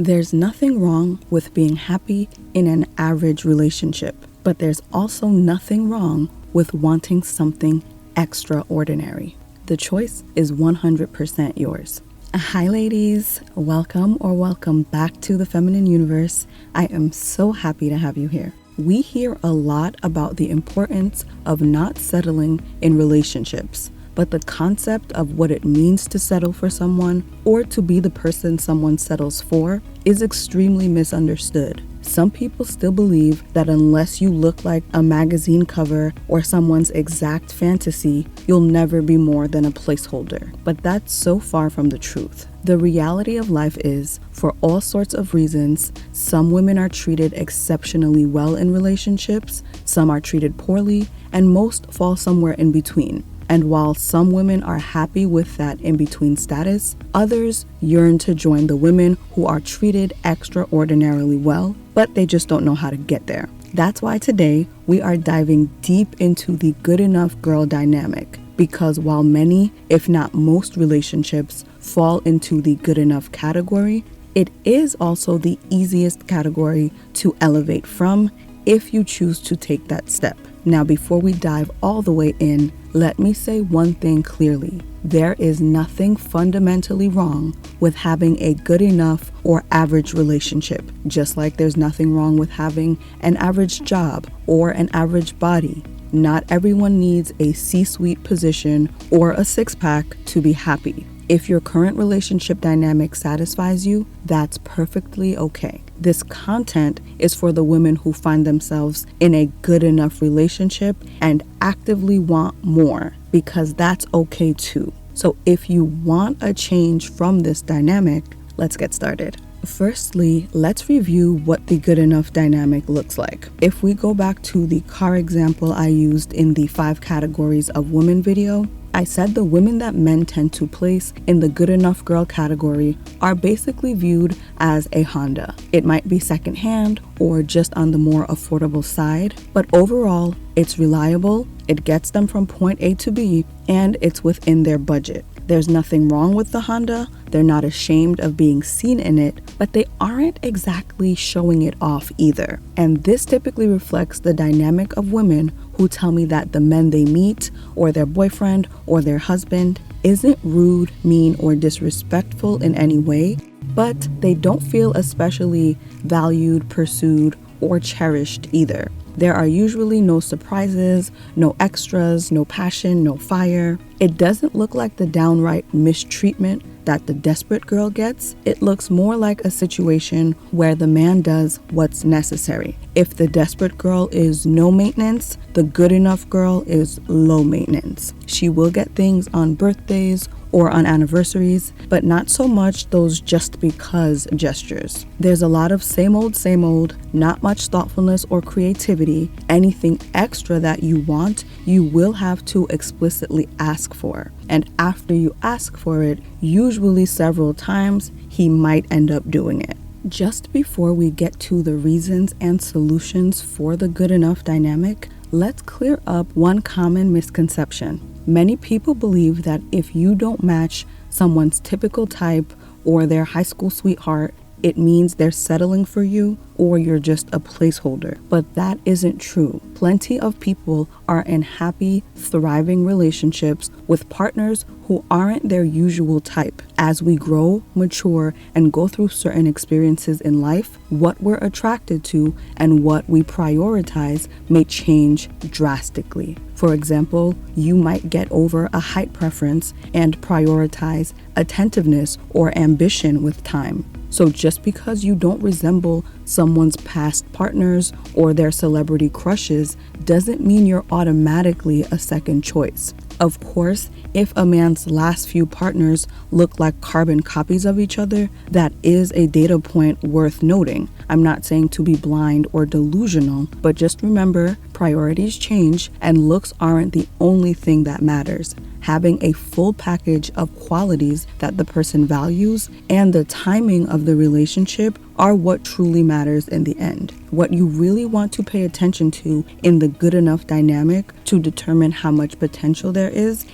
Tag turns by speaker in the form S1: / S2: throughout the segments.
S1: There's nothing wrong with being happy in an average relationship, but there's also nothing wrong with wanting something extraordinary. The choice is 100% yours. Hi ladies, welcome back to the Feminine Universe. I am so happy to have you here. We hear a lot about the importance of not settling in relationships, but the concept of what it means to settle for someone or to be the person someone settles for is extremely misunderstood. Some people still believe that unless you look like a magazine cover or someone's exact fantasy, you'll never be more than a placeholder. But that's so far from the truth. The reality of life is, for all sorts of reasons, some women are treated exceptionally well in relationships, some are treated poorly, and most fall somewhere in between. And while some women are happy with that in-between status, others yearn to join the women who are treated extraordinarily well, but they just don't know how to get there. That's why today we are diving deep into the good enough girl dynamic, because while many, if not most relationships fall into the good enough category, it is also the easiest category to elevate from if you choose to take that step. Now, before we dive all the way in, let me say one thing clearly. There is nothing fundamentally wrong with having a good enough or average relationship, just like there's nothing wrong with having an average job or an average body. Not everyone needs a C-suite position or a six-pack to be happy. If your current relationship dynamic satisfies you, that's perfectly okay. This content is for the women who find themselves in a good enough relationship and actively want more, because that's okay too. So if you want a change from this dynamic, let's get started. Firstly, let's review what the good enough dynamic looks like. If we go back to the car example I used in the 5 categories of women video, I said the women that men tend to place in the good enough girl category are basically viewed as a Honda. It might be secondhand or just on the more affordable side, but overall, it's reliable, it gets them from point A to B, and it's within their budget. There's nothing wrong with the Honda, they're not ashamed of being seen in it, but they aren't exactly showing it off either. And this typically reflects the dynamic of women who tell me that the men they meet, or their boyfriend, or their husband, isn't rude, mean, or disrespectful in any way, but they don't feel especially valued, pursued, or cherished either. There are usually no surprises, no extras, no passion, no fire. It doesn't look like the downright mistreatment that the desperate girl gets. It looks more like a situation where the man does what's necessary. If the desperate girl is no maintenance, the good enough girl is low maintenance. She will get things on birthdays or on anniversaries, but not so much those just because gestures. There's a lot of same old, not much thoughtfulness or creativity. Anything extra that you want, you will have to explicitly ask for. And after you ask for it, usually several times, he might end up doing it. Just before we get to the reasons and solutions for the good enough dynamic, let's clear up one common misconception. Many people believe that if you don't match someone's typical type or their high school sweetheart, it means they're settling for you or you're just a placeholder. But that isn't true. Plenty of people are in happy, thriving relationships with partners who aren't their usual type. As we grow, mature, and go through certain experiences in life, what we're attracted to and what we prioritize may change drastically. For example, you might get over a height preference and prioritize attentiveness or ambition with time. So just because you don't resemble someone's past partners or their celebrity crushes doesn't mean you're automatically a second choice. Of course, if a man's last few partners look like carbon copies of each other, that is a data point worth noting. I'm not saying to be blind or delusional, but just remember, priorities change and looks aren't the only thing that matters. Having a full package of qualities that the person values and the timing of the relationship are what truly matters in the end. What you really want to pay attention to in the good enough dynamic to determine how much potential there is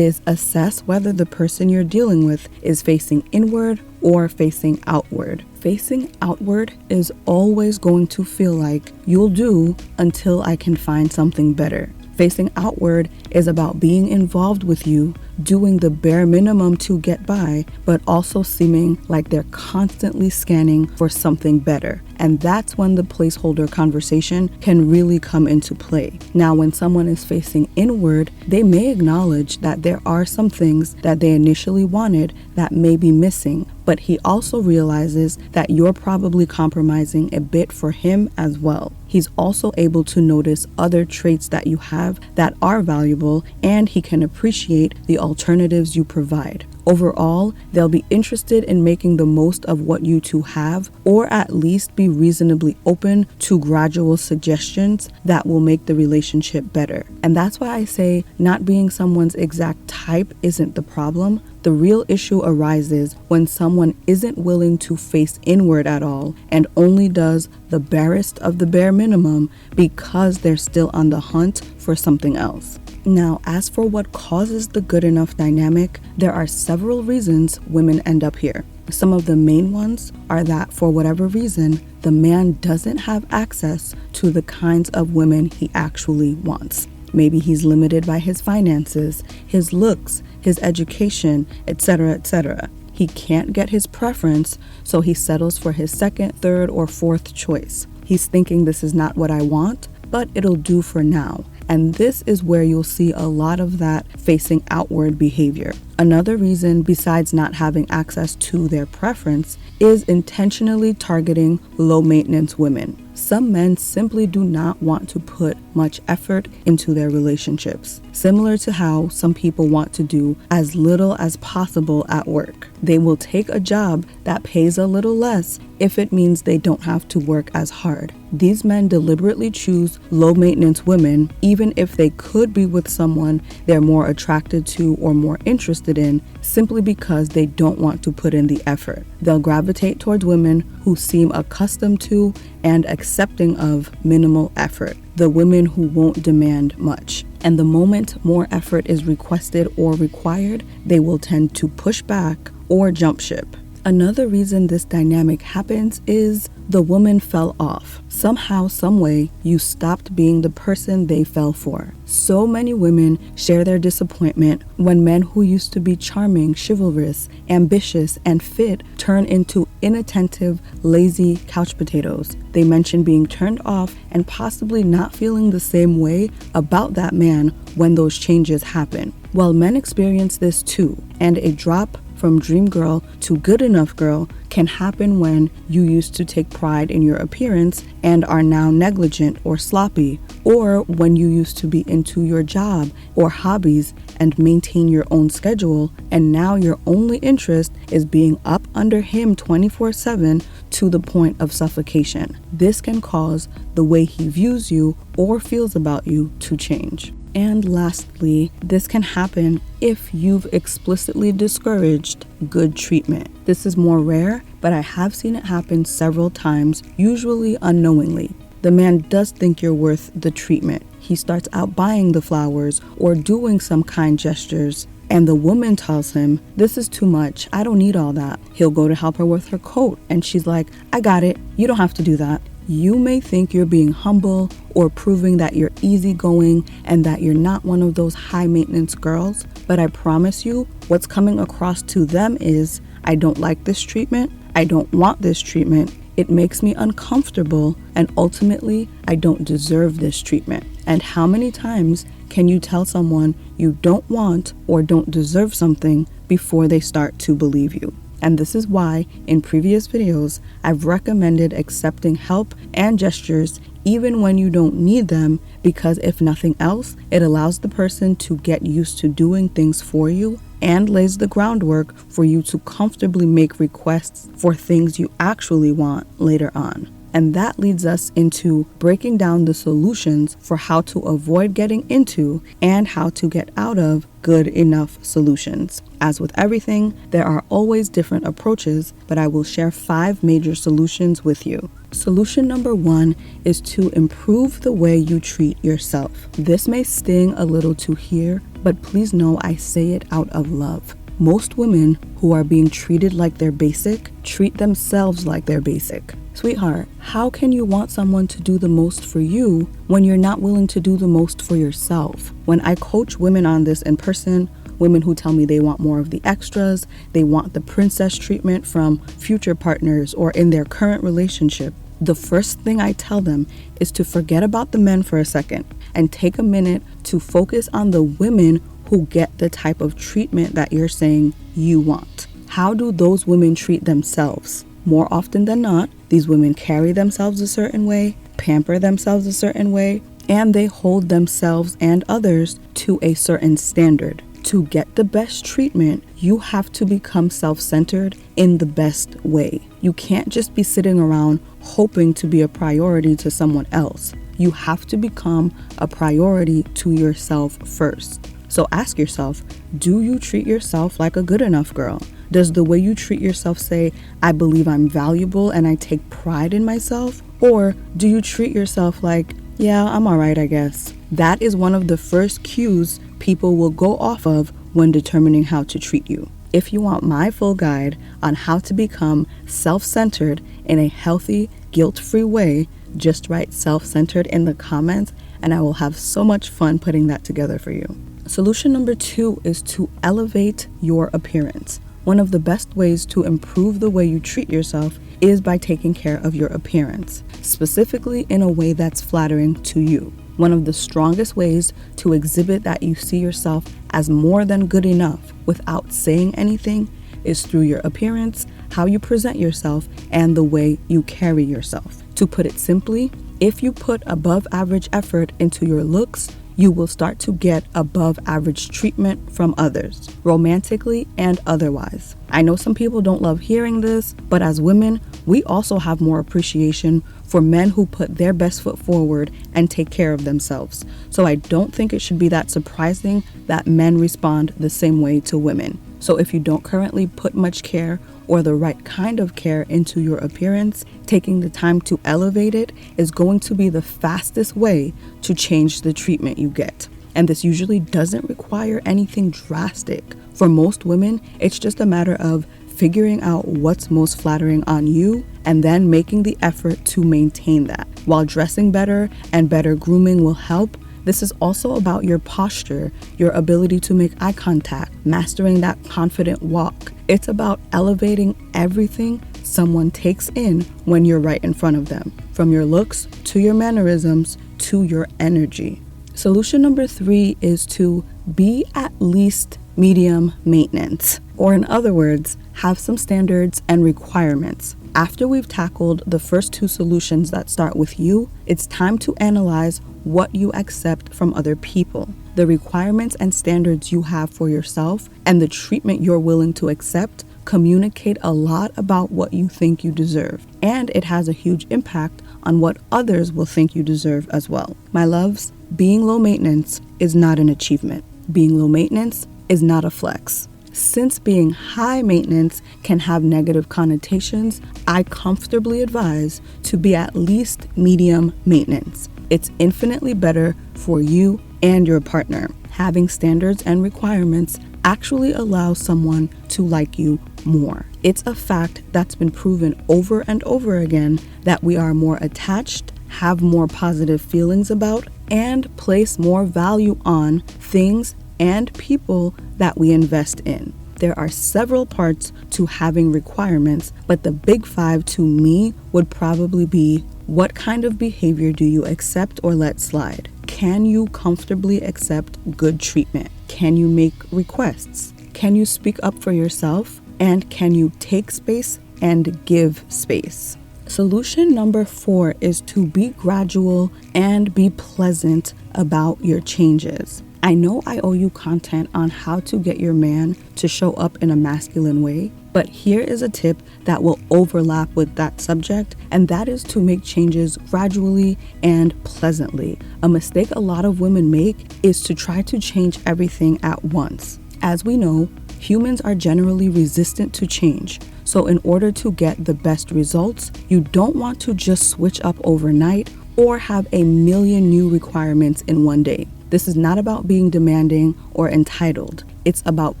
S1: assess whether the person you're dealing with is facing inward or facing outward. Facing outward is always going to feel like you'll do until I can find something better. Facing outward is about being involved with you, doing the bare minimum to get by, but also seeming like they're constantly scanning for something better. And that's when the placeholder conversation can really come into play. Now, when someone is facing inward, they may acknowledge that there are some things that they initially wanted that may be missing, but he also realizes that you're probably compromising a bit for him as well. He's also able to notice other traits that you have that are valuable, and he can appreciate the alternatives you provide. Overall, they'll be interested in making the most of what you two have, or at least be reasonably open to gradual suggestions that will make the relationship better. And that's why I say not being someone's exact type isn't the problem. The real issue arises when someone isn't willing to face inward at all and only does the barest of the bare minimum because they're still on the hunt for something else. Now, as for what causes the good enough dynamic, there are several reasons women end up here. Some of the main ones are that for whatever reason, the man doesn't have access to the kinds of women he actually wants. Maybe he's limited by his finances, his looks, his education, etc., etc. He can't get his preference, so he settles for his second, third, or fourth choice. He's thinking, this is not what I want, but it'll do for now. And this is where you'll see a lot of that facing outward behavior. Another reason, besides not having access to their preference, is intentionally targeting low-maintenance women. Some men simply do not want to put much effort into their relationships, similar to how some people want to do as little as possible at work. They will take a job that pays a little less if it means they don't have to work as hard. These men deliberately choose low-maintenance women, even if they could be with someone they're more attracted to or more interested in, simply because they don't want to put in the effort. They'll gravitate towards women who seem accustomed to and accepting of minimal effort, the women who won't demand much. And the moment more effort is requested or required, they will tend to push back or jump ship. Another reason this dynamic happens is the woman fell off. Somehow, someway, you stopped being the person they fell for. So many women share their disappointment when men who used to be charming, chivalrous, ambitious, and fit turn into inattentive, lazy couch potatoes. They mention being turned off and possibly not feeling the same way about that man when those changes happen. Well, men experience this too, and a drop from dream girl to good enough girl can happen when you used to take pride in your appearance and are now negligent or sloppy, or when you used to be into your job or hobbies and maintain your own schedule, and now your only interest is being up under him 24/7 to the point of suffocation. This can cause the way he views you or feels about you to change. And lastly, this can happen if you've explicitly discouraged good treatment. This is more rare, but I have seen it happen several times, usually unknowingly. The man does think you're worth the treatment. He starts out buying the flowers or doing some kind gestures, and the woman tells him, this is too much, I don't need all that. He'll go to help her with her coat, and she's like, I got it, you don't have to do that. You may think you're being humble or proving that you're easygoing and that you're not one of those high maintenance girls, but I promise you, what's coming across to them is, I don't like this treatment, I don't want this treatment, it makes me uncomfortable, and ultimately, I don't deserve this treatment. And how many times can you tell someone you don't want or don't deserve something before they start to believe you? And this is why, in previous videos, I've recommended accepting help and gestures even when you don't need them, because if nothing else, it allows the person to get used to doing things for you and lays the groundwork for you to comfortably make requests for things you actually want later on. And that leads us into breaking down the solutions for how to avoid getting into and how to get out of good enough solutions. As with everything, there are always different approaches, but I will share 5 major solutions with you. Solution number 1 is to improve the way you treat yourself. This may sting a little to hear, but please know I say it out of love. Most women who are being treated like they're basic treat themselves like they're basic. Sweetheart, how can you want someone to do the most for you when you're not willing to do the most for yourself? When I coach women on this in person, women who tell me they want more of the extras, they want the princess treatment from future partners or in their current relationship, the first thing I tell them is to forget about the men for a second and take a minute to focus on the women who get the type of treatment that you're saying you want. How do those women treat themselves? More often than not, these women carry themselves a certain way, pamper themselves a certain way, and they hold themselves and others to a certain standard. To get the best treatment, you have to become self-centered in the best way. You can't just be sitting around hoping to be a priority to someone else. You have to become a priority to yourself first. So ask yourself, do you treat yourself like a good enough girl? Does the way you treat yourself say, I believe I'm valuable and I take pride in myself? Or do you treat yourself like, yeah, I'm all right, I guess? That is one of the first cues people will go off of when determining how to treat you. If you want my full guide on how to become self-centered in a healthy, guilt-free way, just write self-centered in the comments and I will have so much fun putting that together for you. Solution number 2 is to elevate your appearance. One of the best ways to improve the way you treat yourself is by taking care of your appearance, specifically in a way that's flattering to you. One of the strongest ways to exhibit that you see yourself as more than good enough without saying anything is through your appearance, how you present yourself, and the way you carry yourself. To put it simply, if you put above average effort into your looks, you will start to get above average treatment from others, romantically and otherwise. I know some people don't love hearing this, but as women, we also have more appreciation for men who put their best foot forward and take care of themselves. So I don't think it should be that surprising that men respond the same way to women. So if you don't currently put much care or the right kind of care into your appearance, taking the time to elevate it is going to be the fastest way to change the treatment you get. And this usually doesn't require anything drastic. For most women, it's just a matter of figuring out what's most flattering on you and then making the effort to maintain that. While dressing better and better grooming will help, this is also about your posture, your ability to make eye contact, mastering that confident walk. It's about elevating everything someone takes in when you're right in front of them, from your looks to your mannerisms to your energy. Solution number 3 is to be at least medium maintenance, or in other words, have some standards and requirements. After we've tackled the first 2 solutions that start with you, it's time to analyze what you accept from other people, the requirements and standards you have for yourself, and the treatment you're willing to accept communicate a lot about what you think you deserve. And it has a huge impact on what others will think you deserve as well. My loves, being low maintenance is not an achievement. Being low maintenance is not a flex. Since being high maintenance can have negative connotations, I comfortably advise to be at least medium maintenance. It's infinitely better for you and your partner. Having standards and requirements actually allows someone to like you more. It's a fact that's been proven over and over again that we are more attached, have more positive feelings about, and place more value on things and people that we invest in. There are several parts to having requirements, but the big 5 to me would probably be: what kind of behavior do you accept or let slide? Can you comfortably accept good treatment? Can you make requests? Can you speak up for yourself? And can you take space and give space? Solution number 4 is to be gradual and be pleasant about your changes. I know I owe you content on how to get your man to show up in a masculine way, but here is a tip that will overlap with that subject, and that is to make changes gradually and pleasantly. A mistake a lot of women make is to try to change everything at once. As we know, humans are generally resistant to change. So in order to get the best results, you don't want to just switch up overnight or have a million new requirements in one day. This is not about being demanding or entitled. It's about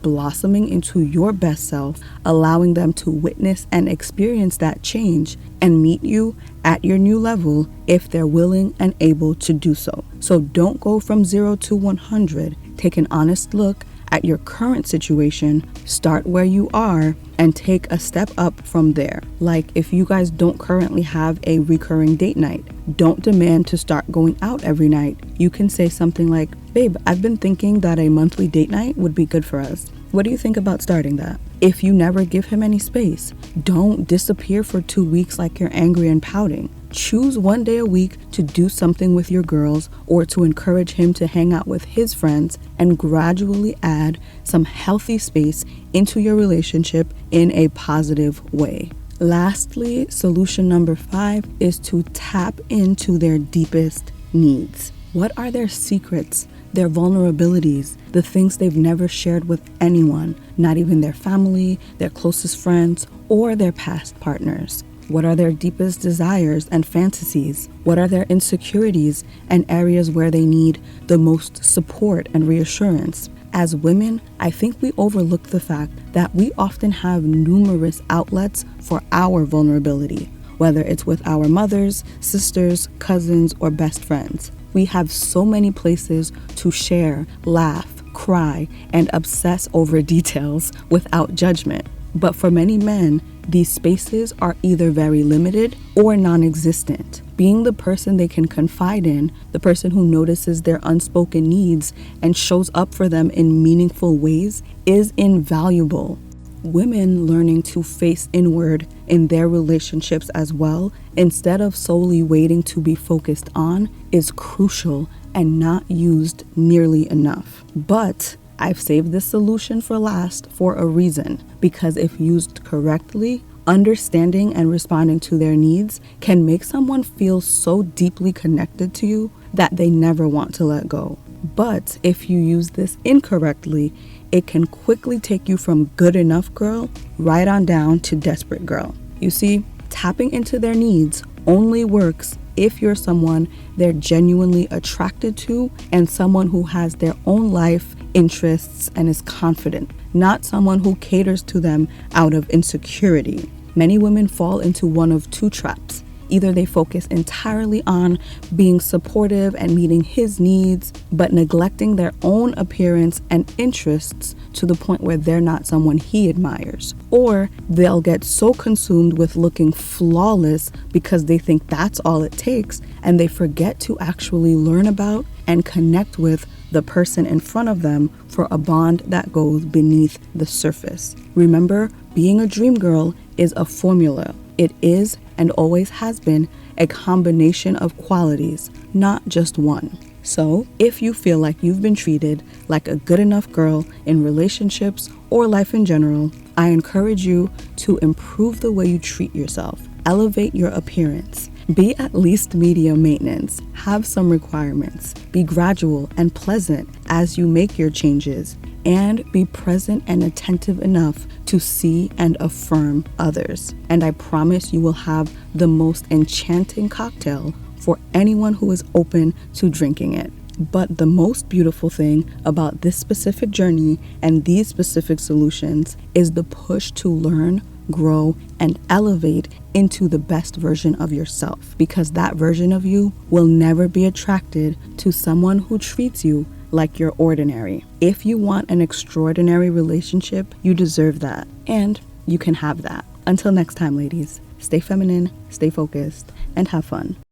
S1: blossoming into your best self, allowing them to witness and experience that change and meet you at your new level if they're willing and able to do so. So don't go from 0 to 100. Take an honest look at your current situation, start where you are, and take a step up from there. Like if you guys don't currently have a recurring date night, don't demand to start going out every night. You can say something like, babe, I've been thinking that a monthly date night would be good for us. What do you think about starting that? If you never give him any space, don't disappear for 2 weeks like you're angry and pouting. Choose one day a week to do something with your girls or to encourage him to hang out with his friends, and gradually add some healthy space into your relationship in a positive way. Lastly, solution number 5 is to tap into their deepest needs. What are their secrets, their vulnerabilities, the things they've never shared with anyone, not even their family, their closest friends, or their past partners? What are their deepest desires and fantasies? What are their insecurities and areas where they need the most support and reassurance? As women, I think we overlook the fact that we often have numerous outlets for our vulnerability, whether it's with our mothers, sisters, cousins, or best friends. We have so many places to share, laugh, cry, and obsess over details without judgment. But for many men, these spaces are either very limited or non-existent. Being the person they can confide in, the person who notices their unspoken needs and shows up for them in meaningful ways, is invaluable. Women learning to face inward in their relationships as well, instead of solely waiting to be focused on, is crucial and not used nearly enough. But I've saved this solution for last for a reason, because if used correctly, understanding and responding to their needs can make someone feel so deeply connected to you that they never want to let go. But if you use this incorrectly, it can quickly take you from good enough girl right on down to desperate girl. You see, tapping into their needs only works if you're someone they're genuinely attracted to and someone who has their own life, interests, and is confident, not someone who caters to them out of insecurity. Many women fall into one of two traps. Either they focus entirely on being supportive and meeting his needs, but neglecting their own appearance and interests to the point where they're not someone he admires. Or they'll get so consumed with looking flawless because they think that's all it takes, and they forget to actually learn about and connect with the person in front of them for a bond that goes beneath the surface. Remember, being a dream girl is a formula. It is and always has been a combination of qualities, not just one. So, if you feel like you've been treated like a good enough girl in relationships or life in general, I encourage you to improve the way you treat yourself. Elevate your appearance. Be at least medium maintenance. Have some requirements. Be gradual and pleasant as you make your changes. And be present and attentive enough to see and affirm others. And I promise you will have the most enchanting cocktail for anyone who is open to drinking it. But the most beautiful thing about this specific journey and these specific solutions is the push to learn, grow, and elevate into the best version of yourself, because that version of you will never be attracted to someone who treats you like you're ordinary. If you want an extraordinary relationship, you deserve that, and you can have that. Until next time, ladies, stay feminine, stay focused, and have fun.